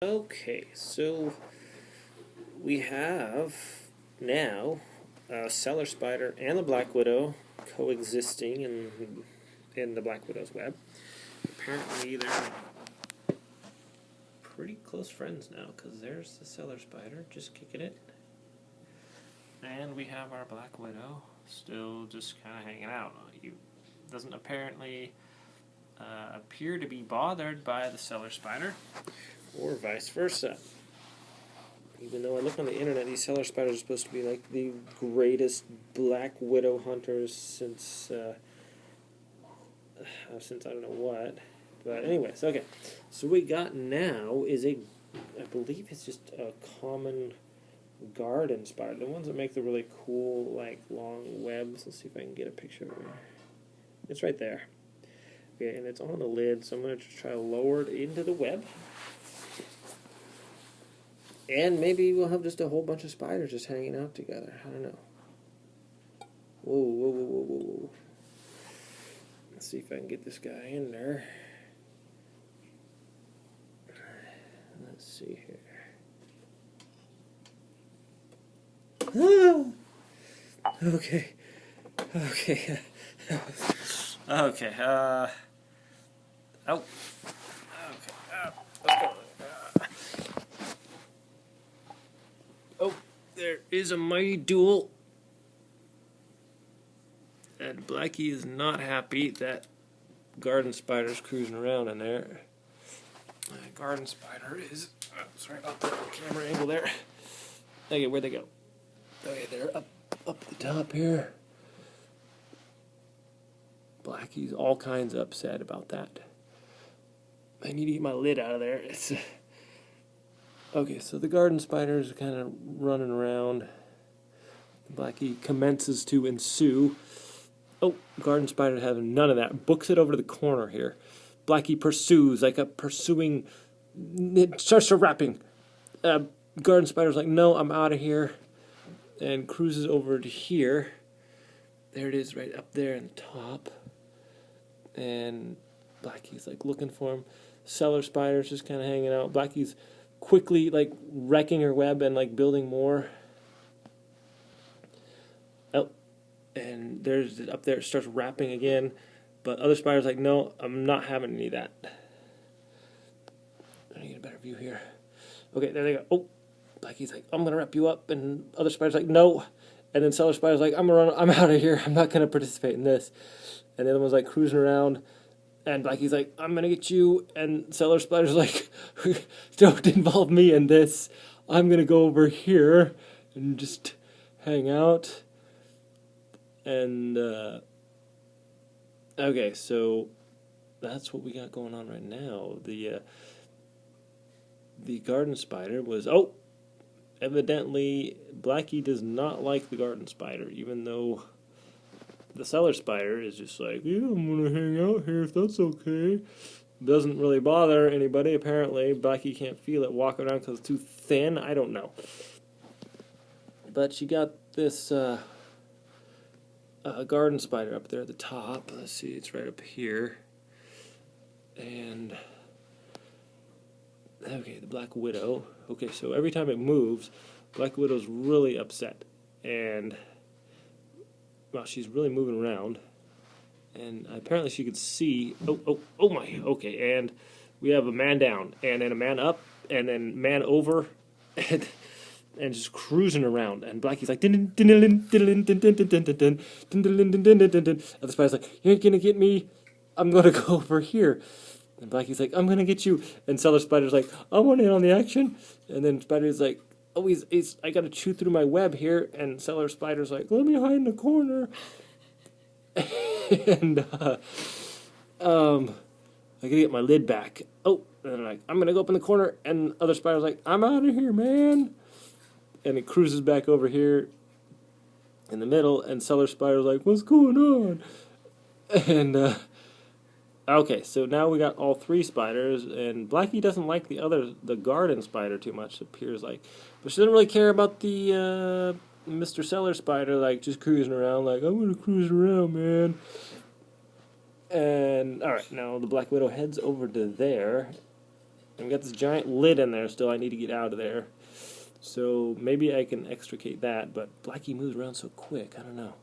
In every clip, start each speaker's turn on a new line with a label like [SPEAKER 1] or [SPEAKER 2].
[SPEAKER 1] Okay, so we have now a cellar spider and the black widow coexisting in the black widow's web. Apparently, they're pretty close friends now because there's the cellar spider just kicking it, and we have our black widow still just kind of hanging out. He doesn't apparently appear to be bothered by the cellar spider, or vice versa. Even though I look on the internet, these cellar spiders are supposed to be like the greatest black widow hunters since I don't know what. But anyways, okay. So what we got now is I believe it's just a common garden spider. The ones that make the really cool, like, long webs. Let's see if I can get a picture of it. It's right there. Okay, and it's on the lid, so I'm going to just try to lower it into the web. And maybe we'll have just a whole bunch of spiders just hanging out together. I don't know. Whoa, whoa, whoa, whoa, whoa, whoa. Let's see if I can get this guy in there. Let's see here. Ah! Okay. Okay. Okay. Oh. Okay. Let's go. Oh, there is a mighty duel. And Blackie is not happy that garden spider's cruising around in there. Garden spider is... sorry about the camera angle there. Okay, where'd they go? Okay, they're up the top here. Blackie's all kinds of upset about that. I need to get my lid out of there. It's... Okay, so the garden spider is kind of running around. Blackie commences to ensue. Oh, garden spider having none of that. Books it over to the corner here. Blackie pursues, like a pursuing... It starts to rapping. Garden spider's like, no, I'm out of here. And cruises over to here. There it is right up there in the top. And Blackie's like looking for him. Cellar spider's just kind of hanging out. Blackie's quickly like wrecking her web and like building more. Oh, and there's up there, it starts wrapping again, but other spiders like, no, I'm not having any of that. I need a better view here. Okay, there they go. Oh, Blackie's like, I'm gonna wrap you up, and other spiders like, no. And then cellar spider's like, I'm out of here. I'm not gonna participate in this. And the other one's like cruising around. And Blackie's like, I'm going to get you. And cellar spider's like, don't involve me in this. I'm going to go over here and just hang out. And, okay, so that's what we got going on right now. The garden spider was, evidently Blackie does not like the garden spider, even though... The cellar spider is just like, yeah, I'm going to hang out here if that's okay. Doesn't really bother anybody, apparently. Blackie can't feel it walking around because it's too thin. I don't know. But she got this garden spider up there at the top. Let's see, it's right up here. And, okay, the black widow. Okay, so every time it moves, black widow's really upset. And... well, she's really moving around, and apparently she could see. Oh my! Okay, and we have a man down, and then a man up, and then man over, and just cruising around. And Blackie's like, and the spider's like, you ain't gonna get me. I'm gonna go over here. And Blackie's like, I'm gonna get you. And cellar spider's like, I want in on the action. And then spider's like, oh, I gotta chew through my web here, and cellar spider's like, let me hide in the corner. And I gotta get my lid back. Oh, and I'm like, I'm gonna go up in the corner, and other spider's like, I'm out of here, man. And it cruises back over here in the middle, and cellar spider's like, what's going on? And okay, so now we got all three spiders, and Blackie doesn't like the garden spider too much, it appears like. But she doesn't really care about the Mr. Cellar spider, like, just cruising around, like, I'm gonna cruise around, man. And, alright, now the Black Widow heads over to there, And we got this giant lid in there still I need to get out of there. So maybe I can extricate that, but Blackie moves around so quick, I don't know.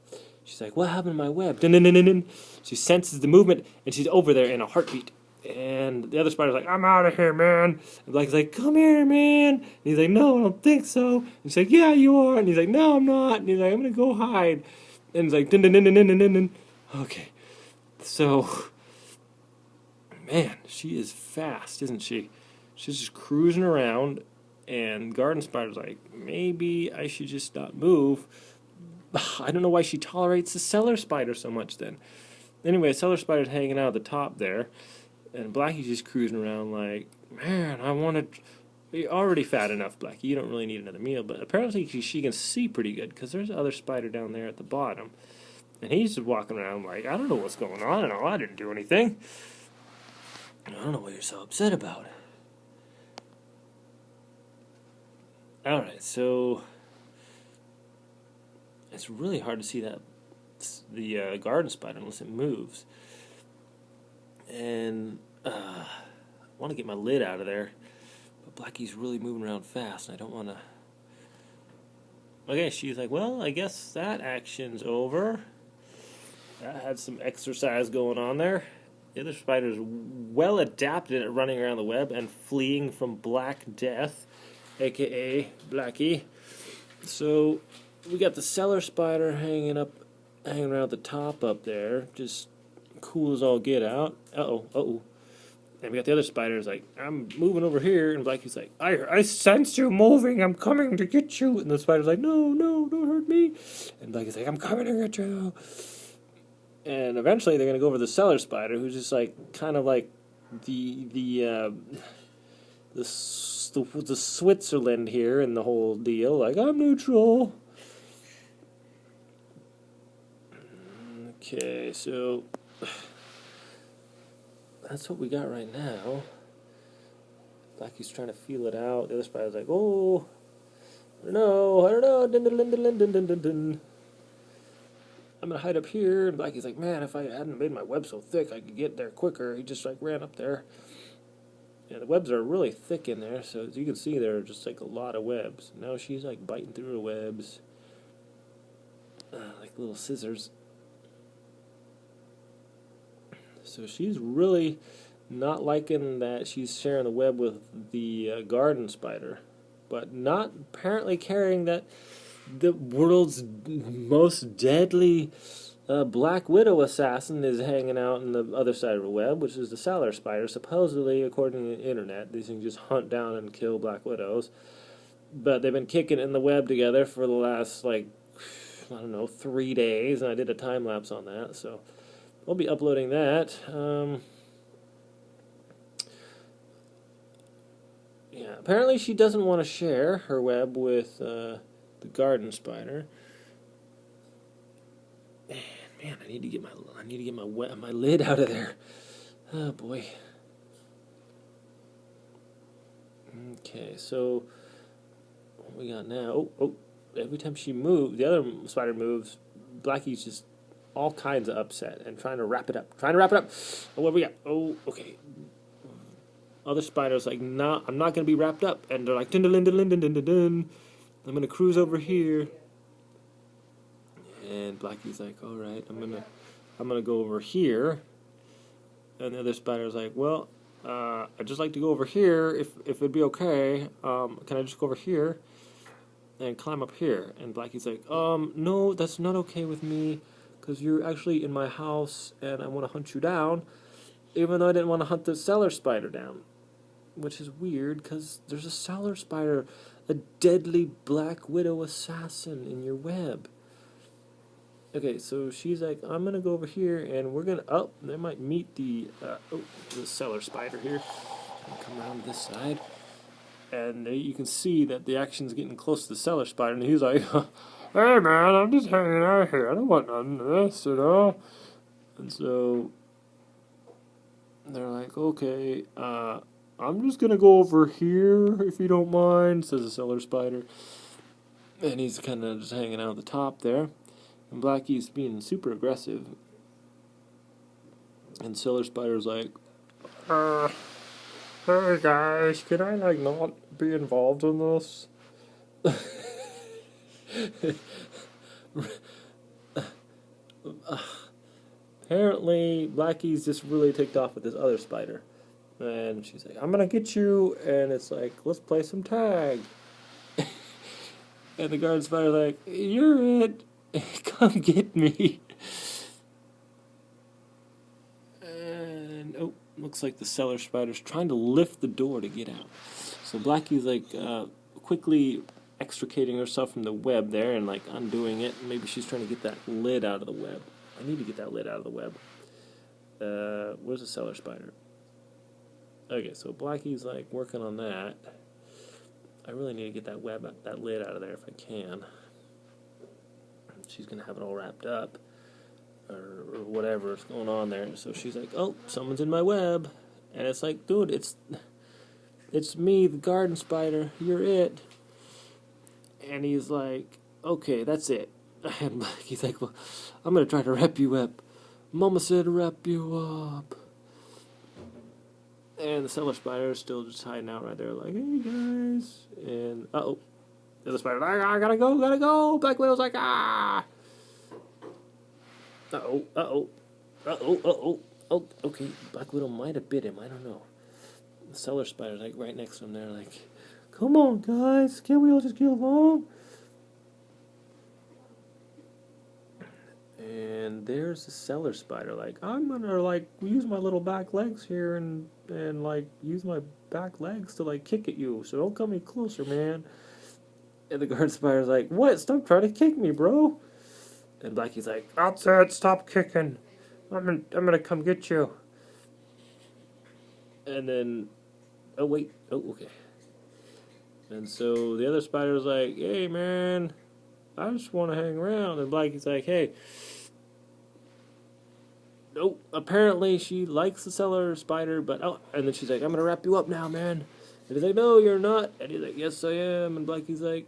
[SPEAKER 1] She's like, what happened to my web? Dun, dun, dun, dun, dun. She senses the movement, and she's over there in a heartbeat. And the other spider's like, I'm out of here, man. And Blackie's like, come here, man. And he's like, no, I don't think so. And she's like, yeah, you are. And he's like, no, I'm not. And he's like, I'm going to go hide. And he's like, dun, dun, dun, dun, dun, dun, dun. Okay. So, man, she is fast, isn't she? She's just cruising around, and Garden Spider's like, maybe I should just not move. I don't know why she tolerates the Cellar Spider so much then. Anyway, Cellar Spider's hanging out at the top there, and Blackie's just cruising around like, man, I want to... You're already fat enough, Blackie. You don't really need another meal. But apparently she can see pretty good, because there's another spider down there at the bottom. And he's just walking around like, I don't know what's going on, and I didn't do anything. I don't know what you're so upset about. Alright, so... It's really hard to see the garden spider unless it moves. And I want to get my lid out of there. But Blackie's really moving around fast, and I don't want to... Okay, she's like, well, I guess that action's over. That had some exercise going on there. The other spider's well adapted at running around the web and fleeing from Black Death, a.k.a. Blackie. So we got the Cellar Spider hanging around the top up there, just cool as all get out. Uh-oh. And we got the other spiders like, I'm moving over here, and Blackie's like, I sense you moving, I'm coming to get you. And the spider's like, no, don't hurt me. And Blackie's like, I'm coming to get you. And eventually they're going to go over the Cellar Spider, who's just like, kind of like the Switzerland here in the whole deal. Like, I'm neutral. Okay, so that's what we got right now. Blackie's trying to feel it out. The other spider's like, oh, I don't know. Dun, dun, dun, dun, dun, dun, dun, dun. I'm going to hide up here. And Blackie's like, man, if I hadn't made my web so thick, I could get there quicker. He just, like, ran up there. Yeah, the webs are really thick in there, so as you can see, there are just, like, a lot of webs. Now she's, like, biting through the webs. Like little scissors. So she's really not liking that she's sharing the web with the garden spider, but not apparently caring that the world's most deadly Black Widow assassin is hanging out on the other side of the web, which is the Cellar Spider. Supposedly, according to the internet, these things just hunt down and kill Black Widows. But they've been kicking it in the web together for the last, like, I don't know, 3 days, and I did a time-lapse on that, so I'll be uploading that. Yeah, apparently she doesn't want to share her web with the garden spider. Man, I need to get my lid out of there. Oh boy. Okay, so what we got now? Oh, every time she moves, the other spider moves, Blackie's just all kinds of upset and trying to wrap it up. Oh, what we got? Oh, okay. Other spiders like, nah, I'm not gonna be wrapped up, and they're like, dun dun dun dun dun dun dun dun. I'm gonna cruise over here. And Blackie's like, all right, I'm gonna go over here. And the other spider's like, well, I'd just like to go over here if it'd be okay. Can I just go over here and climb up here? And Blackie's like, no, that's not okay with me, because you're actually in my house and I want to hunt you down, even though I didn't want to hunt the Cellar Spider down. Which is weird, because there's a Cellar Spider, a deadly Black Widow assassin in your web. Okay, so she's like, I'm going to go over here, and we're going to... Oh, they might meet the Cellar Spider here. Come around this side. And you can see that the action's getting close to the Cellar Spider, and he's like, hey, man, I'm just hanging out here. I don't want none of this, you know? And so they're like, okay, I'm just going to go over here, if you don't mind, says the Cellar Spider. And he's kind of just hanging out at the top there. And Blackie's being super aggressive. And Cellar Spider's like, Hey guys, can I like not be involved in this? Apparently, Blackie's just really ticked off with this other spider. And she's like, I'm gonna get you. And it's like, let's play some tag. And the garden spider's like, you're it. Come get me. And, oh, looks like the cellar spider's trying to lift the door to get out. So Blackie's like quickly extricating herself from the web there and like undoing it. Maybe she's trying to get that lid out of the web. I need to get that lid out of the web. Where's the cellar spider? Okay, so Blackie's like working on that. I really need to get that that lid out of there if I can. She's gonna have it all wrapped up, or whatever's going on there. So she's like, "Oh, someone's in my web," and it's like, "Dude, it's me, the garden spider. You're it." And he's like, "Okay, that's it." And he's like, "Well, I'm gonna try to wrap you up. Mama said to wrap you up." And the cellar spider is still just hiding out right there, like, "Hey guys." And the other spider, like, I gotta go. Black Widow's like, ah. Oh, okay. Black Widow might have bit him. I don't know. The cellar spider's like right next to him there, like, come on guys, can't we all just get along? And there's the cellar spider, like, I'm gonna like use my little back legs here and like use my back legs to like kick at you, so don't come any closer, man. And the garden spider's like, what? Stop trying to kick me, bro. And Blackie's like, that's it, stop kicking. I'm gonna come get you. And then, oh wait, oh okay. And so the other spider's like, hey man, I just want to hang around. And Blackie's like, hey. Nope, apparently she likes the cellar spider, but and then she's like, I'm gonna wrap you up now, man. And he's like, no, you're not. And he's like, yes, I am. And Blackie's like,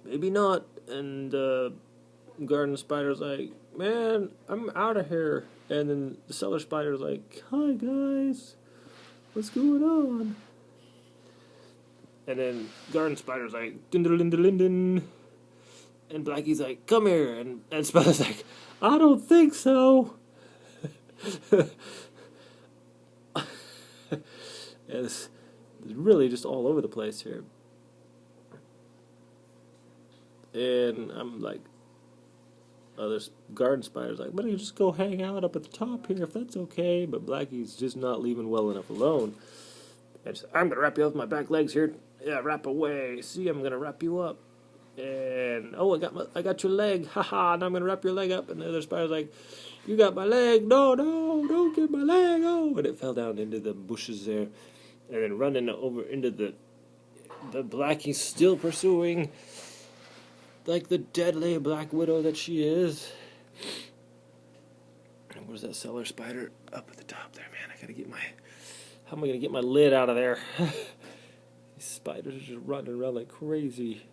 [SPEAKER 1] maybe not. And garden spider's like, man, I'm out of here. And then the cellar spider's like, hi guys, what's going on? And then garden spider's like, din. And Blackie's like, come here. And spider's like, I don't think so. It's really just all over the place here. And I'm like, this garden spider's like, why don't you just go hang out up at the top here if that's okay? But Blackie's just not leaving well enough alone. And she's like, I'm gonna wrap you up with my back legs here. Yeah, wrap away. See, I'm gonna wrap you up. And I got your leg. Haha, now I'm gonna wrap your leg up. And the other spider's like, you got my leg. No, don't get my leg. Oh, and it fell down into the bushes there, and then running over into the Blackie's still pursuing, like the deadly Black Widow that she is. And where's that cellar spider? Up at the top there, man. How am I gonna get my lid out of there? These spiders are just running around like crazy.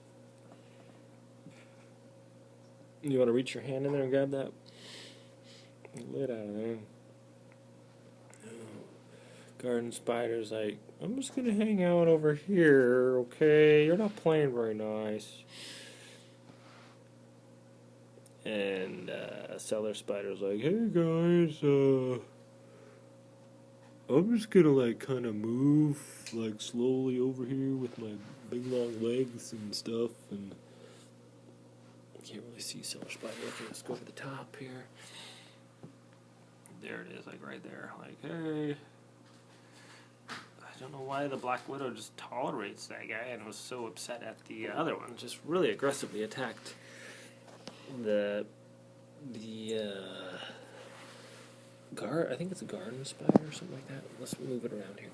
[SPEAKER 1] You want to reach your hand in there and grab that lid out of there? Garden spider's like, I'm just gonna hang out over here, okay? You're not playing very nice. And cellar spider's like, hey guys, I'm just gonna like kind of move like slowly over here with my big long legs and stuff, and can't really see cellar spider. Okay, let's go to the top here. There it is, like right there. Like, hey. I don't know why the Black Widow just tolerates that guy and was so upset at the other one. Just really aggressively attacked I think it's a garden spider or something like that. Let's move it around here.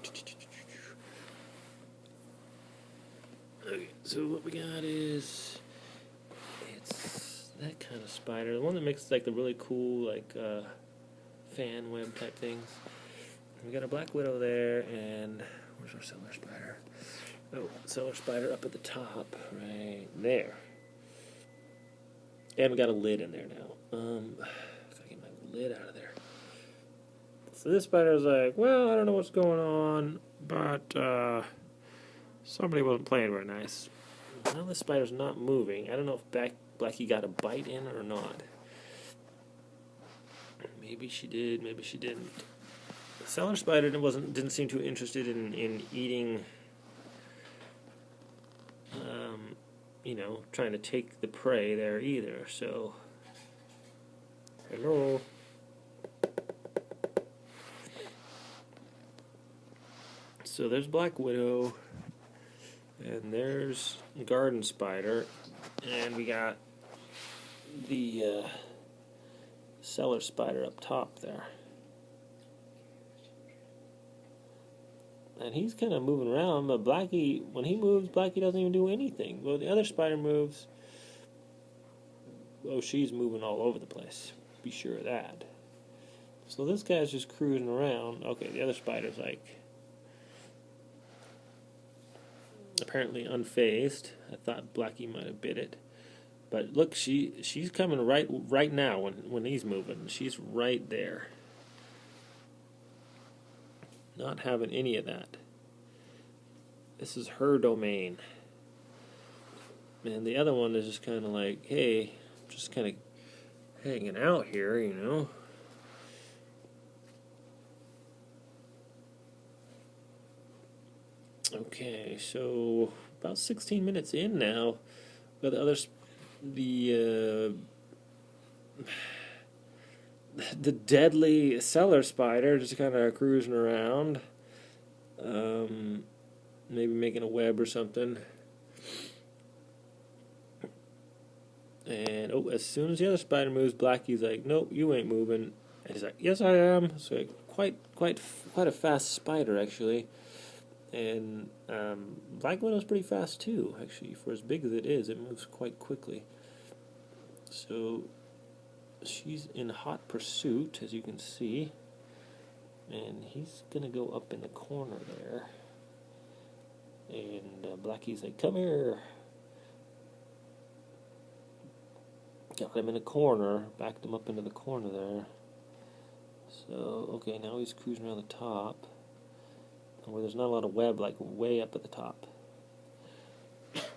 [SPEAKER 1] Okay, so what we got is, it's that kind of spider. The one that makes like the really cool like fan web type things. We got a Black Widow there, and where's our cellar spider? Oh, cellar spider up at the top, right there. And we got a lid in there now. Gotta get my lid out of there. So this spider's like, well, I don't know what's going on, but somebody wasn't playing very nice. Now this spider's not moving. I don't know if Blackie got a bite in or not. Maybe she did, maybe she didn't. The cellar spider didn't seem too interested in eating, you know, trying to take the prey there either. So, hello. So there's Black Widow, and there's Garden Spider, and we got the cellar spider up top there. And he's kind of moving around, but Blackie, when he moves, Blackie doesn't even do anything. Well, the other spider moves. Oh, she's moving all over the place. Be sure of that. So this guy's just cruising around. Okay, the other spider's like apparently unfazed. I thought Blackie might have bit it. But look, she's coming right now when he's moving. She's right there. Not having any of that. This is her domain. And the other one is just kind of like, hey, just kind of hanging out here, you know. Okay, so about 16 minutes in now. But the deadly cellar spider just kind of cruising around, maybe making a web or something. And as soon as the other spider moves, Blackie's like, "Nope, you ain't moving." And he's like, "Yes, I am." So quite a fast spider actually. And Black Widow's pretty fast too, actually. For as big as it is, it moves quite quickly. So she's in hot pursuit, as you can see. And he's going to go up in the corner there. And Blackie's like, "Come here." Got him in a corner, backed him up into the corner there. So, okay, now he's cruising around the top. Where there's not a lot of web, like way up at the top.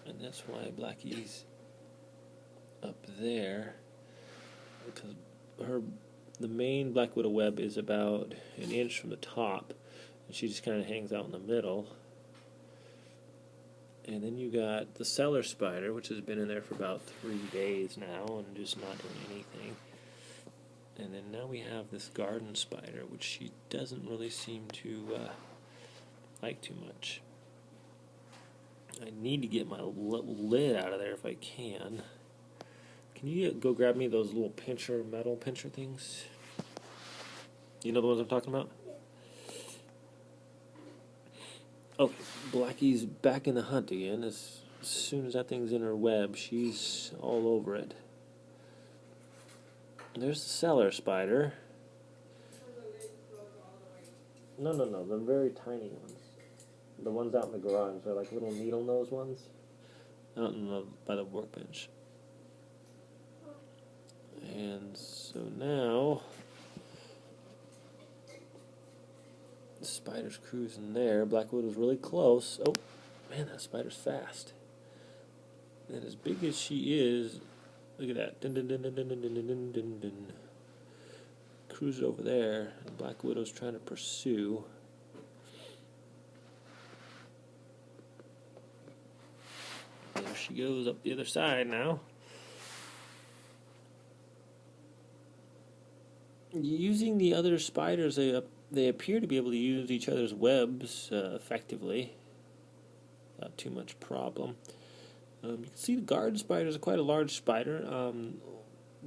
[SPEAKER 1] And that's why Blackie's up there. Because the main Black Widow web is about an inch from the top. And she just kind of hangs out in the middle. And then you got the cellar spider, which has been in there for about 3 days now and just not doing anything. And then now we have this garden spider, which she doesn't really seem to like too much. I need to get my lid out of there if I can. Can you go grab me those little metal pincher things? You know the ones I'm talking about? Okay, Blackie's back in the hunt again. As soon as that thing's in her web, she's all over it. There's the cellar spider. No, the very tiny ones. The ones out in the garage. They're like little needle nose ones. Out by the workbench. And so now the spider's cruising there. Black Widow's really close. Oh, man, that spider's fast. And as big as she is, look at that. Dun, dun, dun, dun, dun, dun, dun, dun, dun, dun. Cruise over there. And Black Widow's trying to pursue. There she goes up the other side now. Using the other spiders, they appear to be able to use each other's webs effectively. Not too much problem. You can see the garden spider is quite a large spider.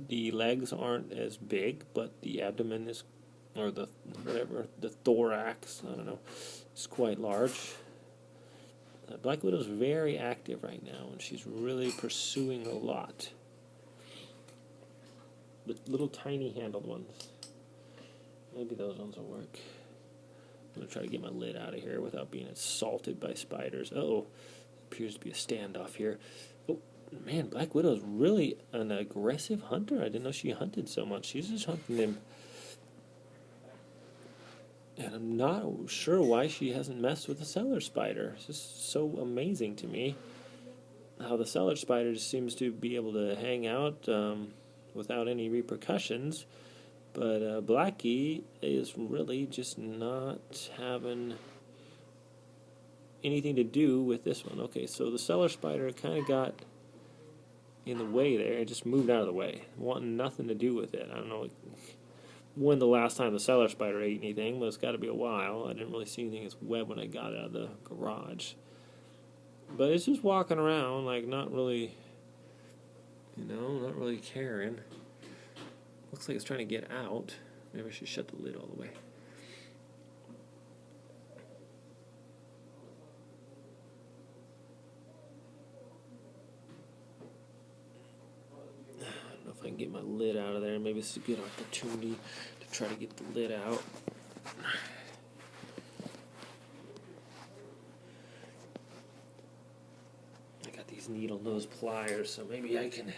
[SPEAKER 1] The legs aren't as big, but the abdomen is, or the thorax, I don't know, is quite large. Black Widow's very active right now, and she's really pursuing a lot. The little tiny handled ones. Maybe those ones will work. I'm going to try to get my lid out of here without being assaulted by spiders. Uh-oh. Appears to be a standoff here. Oh, man, Black Widow's really an aggressive hunter. I didn't know she hunted so much. She's just hunting him And I'm not sure why she hasn't messed with the cellar spider. It's just so amazing to me how the cellar spider just seems to be able to hang out without any repercussions. But Blackie is really just not having anything to do with this one. Okay, so the cellar spider kind of got in the way there. It just moved out of the way, wanting nothing to do with it. I don't know when the last time the cellar spider ate anything, but it's got to be a while. I didn't really see anything in its web when I got out of the garage. But it's just walking around, like not really, not really caring. Looks like it's trying to get out. Maybe I should shut the lid all the way. I don't know if I can get my lid out of there. Maybe this is a good opportunity to try to get the lid out. I got these needle nose pliers, so maybe I can...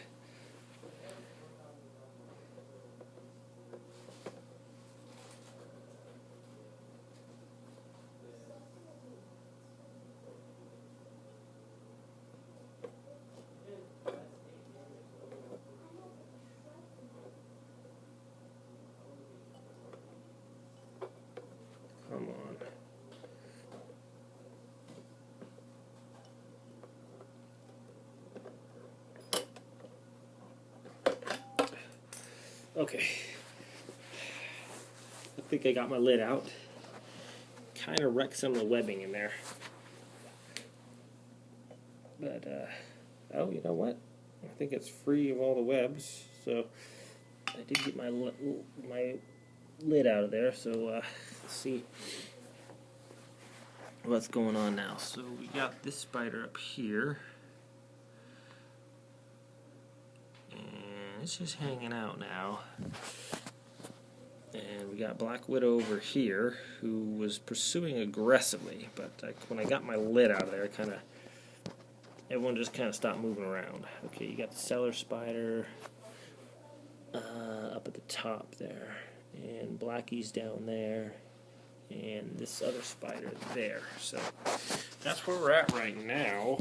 [SPEAKER 1] Come on. Okay. I think I got my lid out. Kind of wrecked some of the webbing in there. But, oh, you know what? I think it's free of all the webs. So, I did get my lid out of there. So, let's see what's going on now. So, we got this spider up here. And it's just hanging out now. And we got Black Widow over here, who was pursuing aggressively. But when I got my lid out of there, everyone just kind of stopped moving around. Okay, you got the cellar spider up at the top there. And Blackie's down there. And this other spider there. So that's where we're at right now.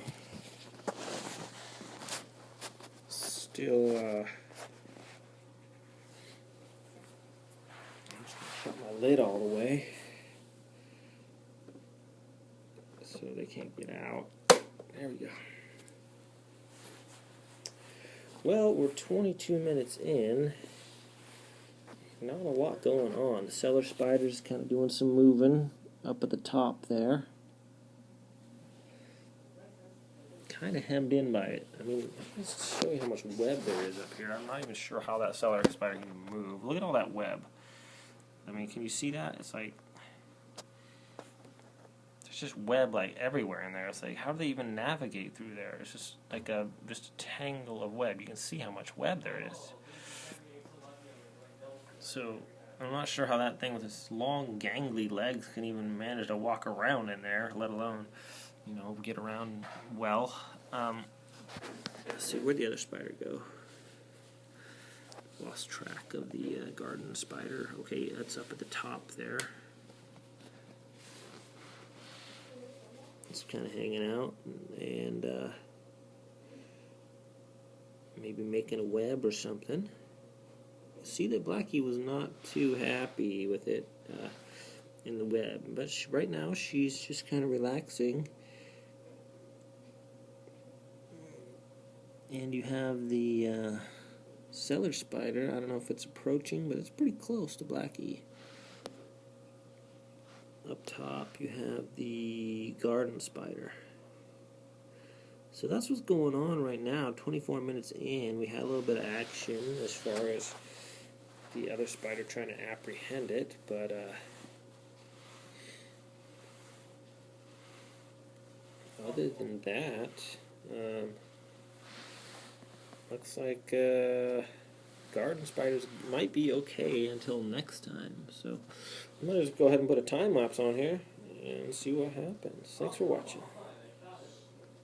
[SPEAKER 1] Still, shut my lid all the way so they can't get out. There we go. Well, we're 22 minutes in. Not a lot going on. The cellar spider's kind of doing some moving up at the top there. Kind of hemmed in by it. I mean, let's show you how much web there is up here. I'm not even sure how that cellar spider can move. Look at all that web. I mean, can you see that? It's like there's just web like everywhere in there. It's like, how do they even navigate through there? It's just like just a tangle of web. You can see how much web there is. So I'm not sure how that thing with its long, gangly legs can even manage to walk around in there, let alone, get around well. Let's see, where'd the other spider go? Lost track of the garden spider. Okay, that's up at the top there. It's kind of hanging out and maybe making a web or something. See that Blackie was not too happy with it in the web, but right now she's just kind of relaxing. And you have the cellar spider. I don't know if it's approaching, but it's pretty close to Blackie. Up top you have the garden spider. So that's what's going on right now. 24 minutes in, we had a little bit of action as far as the other spider trying to apprehend it, but other than that, looks like garden spiders might be okay until next time. So I'm going to just go ahead and put a time lapse on here and see what happens. Thanks for watching.